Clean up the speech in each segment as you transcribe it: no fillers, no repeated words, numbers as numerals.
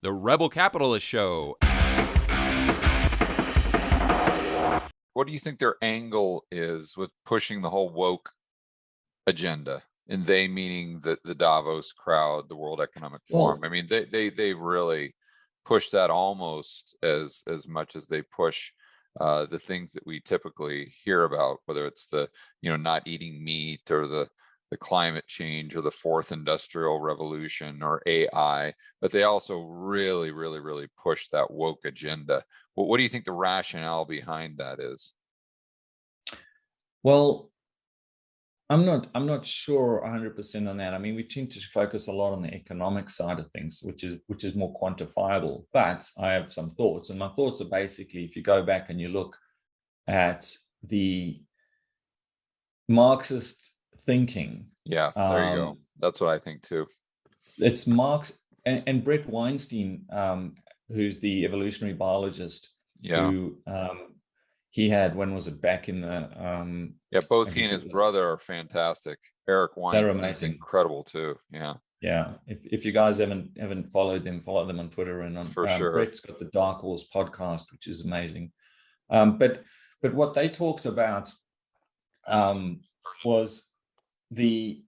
The Rebel Capitalist Show. What do you think their angle is with pushing the whole woke agenda? And they meaning the Davos crowd, the World Economic Forum. Well, I mean, they really push that almost as much as they push the things that we typically hear about, whether it's the not eating meat or the climate change or the fourth industrial revolution or AI, but they also really push that woke agenda. What do you think the rationale behind that is? well, I'm not sure 100% on that. I mean, we tend to focus a lot on the economic side of things, which is more quantifiable. But I have some thoughts, and my thoughts are basically, if you go back and you look at the Marxist thinking, Yeah, there you go. That's what I think too. it's Marx and Bret Weinstein, who's the evolutionary biologist, Yeah. who he had, when was it, back in the Yeah, both I he and guess his it was, brother are fantastic. Eric they're Weinstein's amazing. incredible too. Yeah, Yeah, if you guys haven't followed them, follow them on Twitter, and on for sure. Brett's got the Dark Horse podcast, which is amazing. But what they talked about was the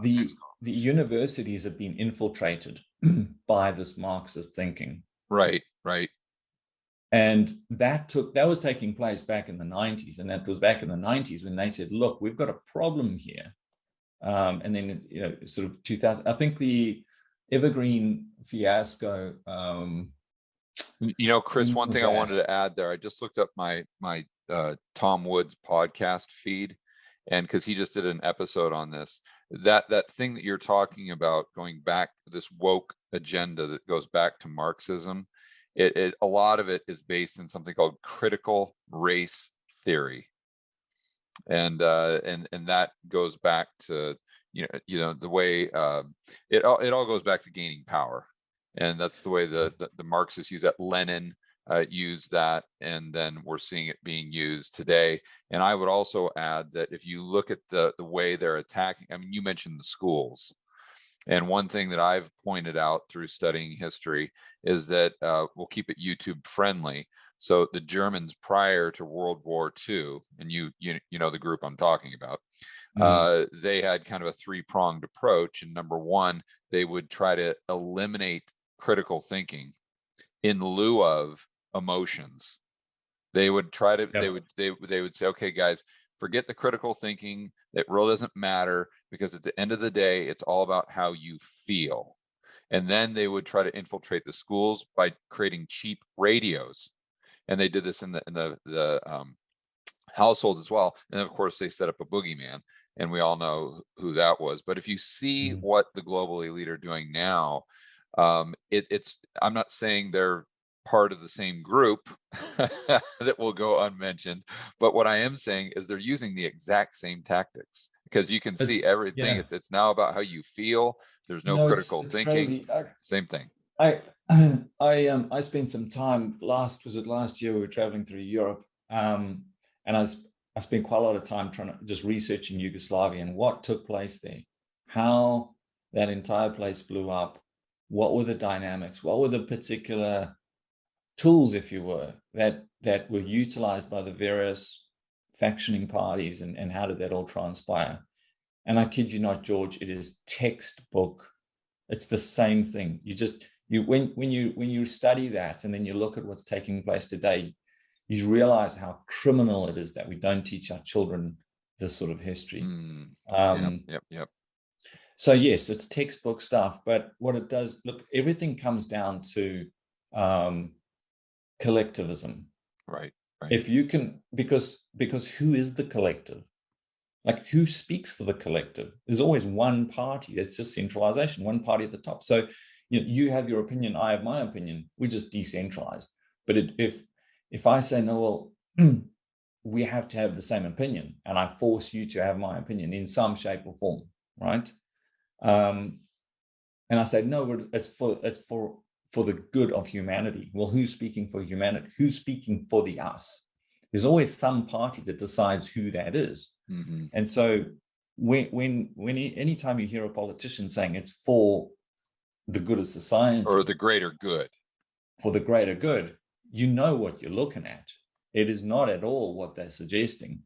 the the universities have been infiltrated by this Marxist thinking, Right, right. and that was taking place back in the 90s, and that was back in the 90s when they said, "Look, we've got a problem here." And then, sort of 2000, I think the Evergreen fiasco. Chris, When one was thing I that? wanted to add there, I just looked up my Tom Woods podcast feed, and because he just did an episode on this, that thing that you're talking about, going back, this woke agenda that goes back to Marxism, a lot of it is based in something called critical race theory. And that goes back to the way it all goes back to gaining power, and that's the way the Marxists use that. Lenin used that, and then we're seeing it being used today. And I would also add that if you look at the way they're attacking, I mean, you mentioned the schools, and one thing that I've pointed out through studying history is that we'll keep it YouTube friendly. So the Germans prior to World War II, and you know the group I'm talking about, they had kind of a three-pronged approach. And number one, they would try to eliminate critical thinking in lieu of emotions. They would try to Yep. they would say, okay, guys, forget the critical thinking. That really doesn't matter, because at the end of the day, it's all about how you feel. And then they would try to infiltrate the schools by creating cheap radios, and they did this in the households as well. And of course, they set up a boogeyman, and we all know who that was. But if you see what the global elite are doing now, it's I'm not saying they're part of the same group that will go unmentioned, but what I am saying is they're using the exact same tactics, because you can see It's everything. Yeah. It's now about how you feel. There's no critical It's thinking. crazy. Same thing. I I spent some time last year we were traveling through Europe, and I spent quite a lot of time trying to just researching Yugoslavia and what took place there, how that entire place blew up, what were the dynamics, what were the particular tools, if you were, that were utilized by the various factioning parties, and how did that all transpire? And I kid you not, George, it is textbook. It's the same thing. When you study that, and then you look at what's taking place today, you realize how criminal it is that we don't teach our children this sort of history. Yep. So yes, it's textbook stuff, but what it does, look, everything comes down to collectivism. Right. If you can, because who is the collective? Like, who speaks for the collective? There's always one party. It's just centralization, one party at the top. So you have your opinion, I have my opinion. We're just decentralized. But if I say, no, well, we have to have the same opinion, and I force you to have my opinion in some shape or form, right? And I say, no, it's for the good of humanity. Well, who's speaking for humanity? Who's speaking for the us? There's always some party that decides who that is. And so anytime you hear a politician saying it's for the good of society or the greater good. for the greater good, you know what you're looking at. It is not at all what they're suggesting.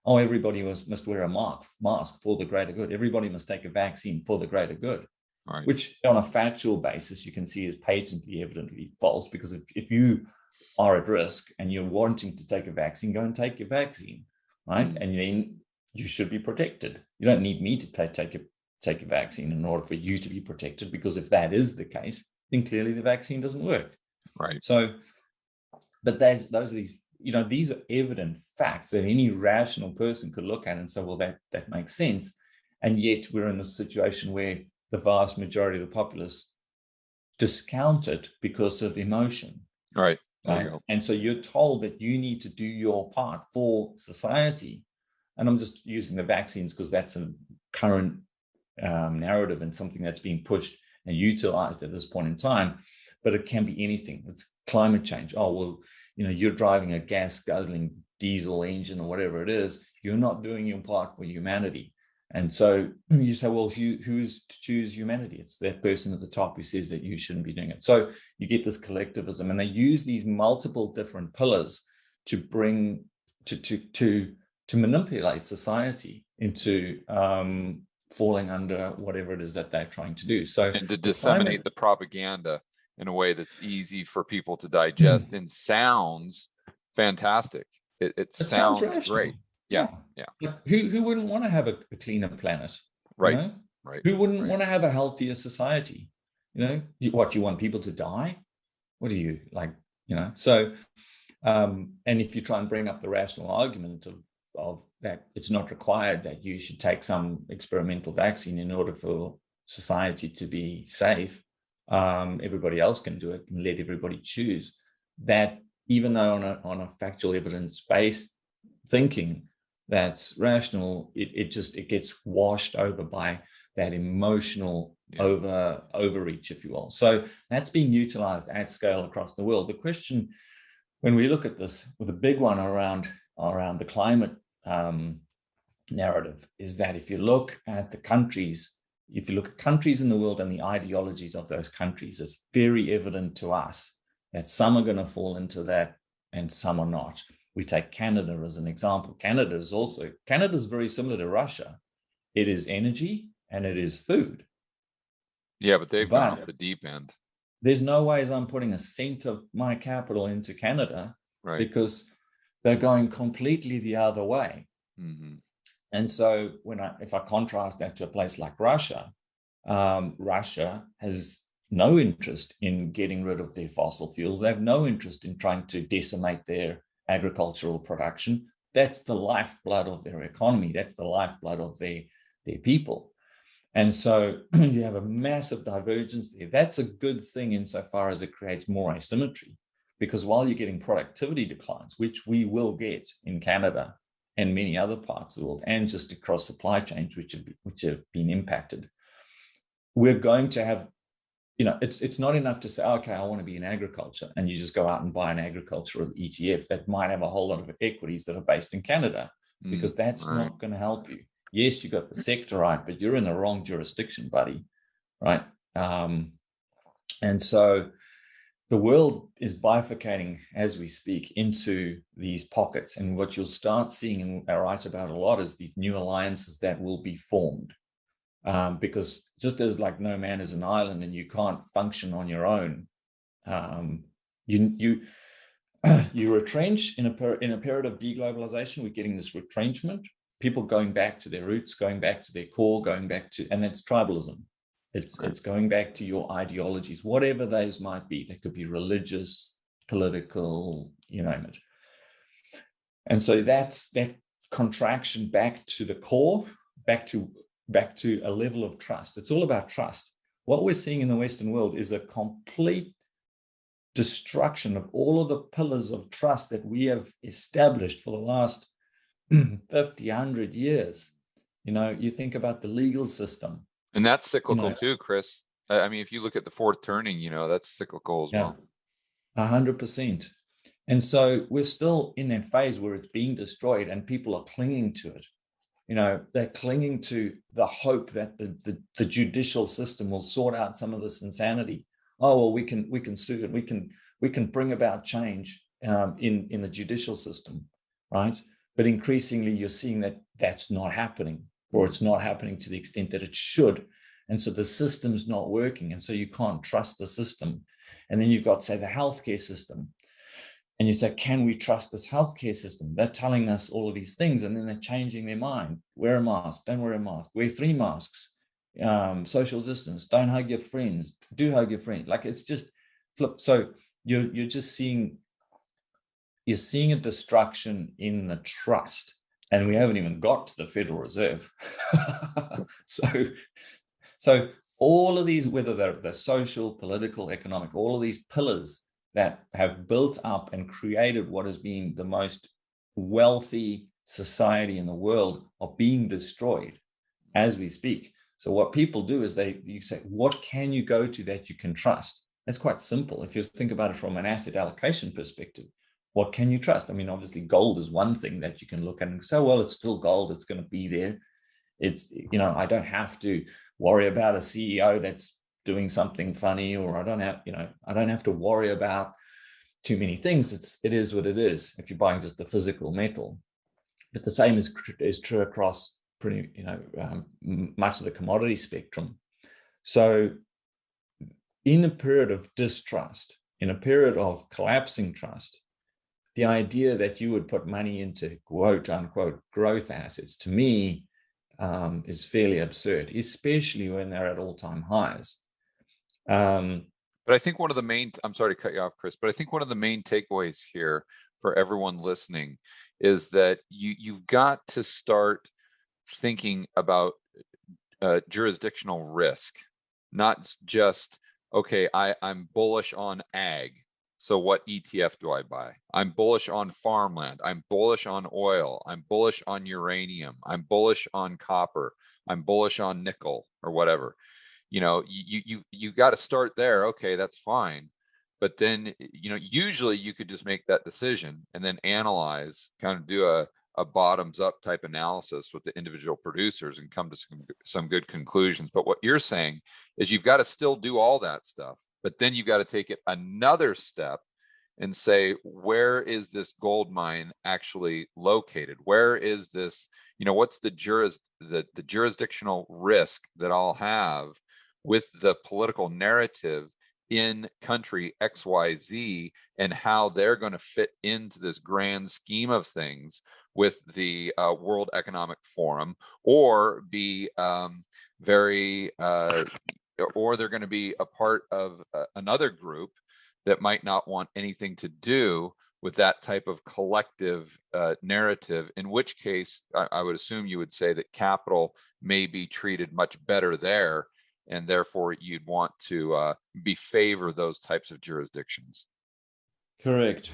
Oh, everybody must wear a mask for the greater good. Everybody must take a vaccine for the greater good, Right. which on a factual basis you can see is patently, evidently false, because if you are at risk and you're wanting to take a vaccine, go and take your vaccine, right? And then you should be protected. You don't need me to take a vaccine in order for you to be protected, because if that is the case, then clearly the vaccine doesn't work. Right. So, but those are these are evident facts that any rational person could look at and say, well, that makes sense. And yet we're in a situation where the vast majority of the populace discount it because of emotion. Right. Right. And so you're told that you need to do your part for society. And I'm just using the vaccines because that's a current narrative and something that's being pushed and utilized at this point in time. But it can be anything. It's climate change. Oh, well, you're driving a gas guzzling diesel engine or whatever it is. You're not doing your part for humanity. And so you say, well, who's to choose humanity? It's that person at the top who says that you shouldn't be doing it. So you get this collectivism, and they use these multiple different pillars to bring to manipulate society into falling under whatever it is that they're trying to do. So and to disseminate the propaganda in a way that's easy for people to digest and sounds fantastic. It sounds great. Yeah. Like who wouldn't want to have a cleaner planet? Right. Right. Who wouldn't want to have a healthier society? You want people to die? What do you like? So, and if you try and bring up the rational argument of that, it's not required that you should take some experimental vaccine in order for society to be safe. Everybody else can do it, and let everybody choose. That, even though on a factual evidence-based thinking that's rational, it gets washed over by that emotional overreach, if you will. So that's being utilized at scale across the world. The question, when we look at this, with a big one around the climate narrative, is that if you look at countries in the world and the ideologies of those countries, it's very evident to us that some are going to fall into that and some are not. We take Canada as an example. Canada is very similar to Russia. It is energy and it is food. Yeah, but they've gone off the deep end. There's no ways I'm putting a cent of my capital into Canada, right, because they're going completely the other way. Mm-hmm. And so if I contrast that to a place like Russia, Russia has no interest in getting rid of their fossil fuels. They have no interest in trying to decimate their agricultural production. That's the lifeblood of their economy. That's the lifeblood of their people. And so you have a massive divergence there. That's a good thing insofar as it creates more asymmetry, because while you're getting productivity declines, which we will get in Canada and many other parts of the world, and just across supply chains which have been impacted, we're going to have, it's not enough to say, okay, I want to be in agriculture, and you just go out and buy an agricultural ETF that might have a whole lot of equities that are based in Canada, because that's right. not going to help you. Yes, you got the sector right, but you're in the wrong jurisdiction, buddy, right? And so the world is bifurcating as we speak into these pockets. And what you'll start seeing, and I write about a lot, is these new alliances that will be formed. Because just as like no man is an island and you can't function on your own, you retrench in a period of deglobalization. We're getting this retrenchment, people going back to their roots, going back to their core, and that's tribalism. It's going back to your ideologies, whatever those might be. They could be religious, political, you name it. And so that's that contraction back to the core, back to a level of trust. It's all about trust. What we're seeing in the Western world is a complete destruction of all of the pillars of trust that we have established for the last 50, 100 years. You think about the legal system. And that's cyclical too, Chris. I mean, if you look at the fourth turning, that's cyclical as well. 100%. And so we're still in that phase where it's being destroyed and people are clinging to it. they're clinging to the hope that the judicial system will sort out some of this insanity. Oh, well, we can sue and we can bring about change in the judicial system, right? But increasingly, you're seeing that that's not happening, or it's not happening to the extent that it should. And so the system's not working. And so you can't trust the system. And then you've got, say, the healthcare system. And you say, can we trust this healthcare system? They're telling us all of these things, and then they're changing their mind. Wear a mask, don't wear a mask. Wear 3 masks. Social distance, don't hug your friends. Do hug your friends. Like, it's just flip. So you're just seeing a destruction in the trust. And we haven't even got to the Federal Reserve. So all of these, whether they're social, political, economic, all of these pillars that have built up and created what has been the most wealthy society in the world are being destroyed as we speak. So what people do is you say, what can you go to that you can trust? That's quite simple. If you think about it from an asset allocation perspective, what can you trust? I mean, obviously gold is one thing that you can look at and say, well, it's still gold. It's going to be there. It's, I don't have to worry about a CEO that's doing something funny, or I don't have to worry about too many things. It is what it is if you're buying just the physical metal. But the same is true across pretty, much of the commodity spectrum. So in a period of distrust, in a period of collapsing trust, the idea that you would put money into quote unquote growth assets, to me, is fairly absurd, especially when they're at all-time highs. But I think one of the main, I'm sorry to cut you off, Chris, but I think one of the main takeaways here for everyone listening is that you've got to start thinking about jurisdictional risk, not just, okay, I'm bullish on ag, so what ETF do I buy? I'm bullish on farmland. I'm bullish on oil. I'm bullish on uranium. I'm bullish on copper. I'm bullish on nickel, or whatever. You got to start there. Okay, that's fine. But then, usually you could just make that decision and then analyze, kind of do a bottoms up type analysis with the individual producers and come to some good conclusions. But what you're saying is you've got to still do all that stuff, but then you've got to take it another step and say, where is this gold mine actually located? Where is this, what's the jurisdictional risk that I'll have with the political narrative in country XYZ, and how they're going to fit into this grand scheme of things with the World Economic Forum, or be or they're going to be a part of another group that might not want anything to do with that type of collective narrative, in which case I would assume you would say that capital may be treated much better there, and therefore you'd want to favor those types of jurisdictions. Correct.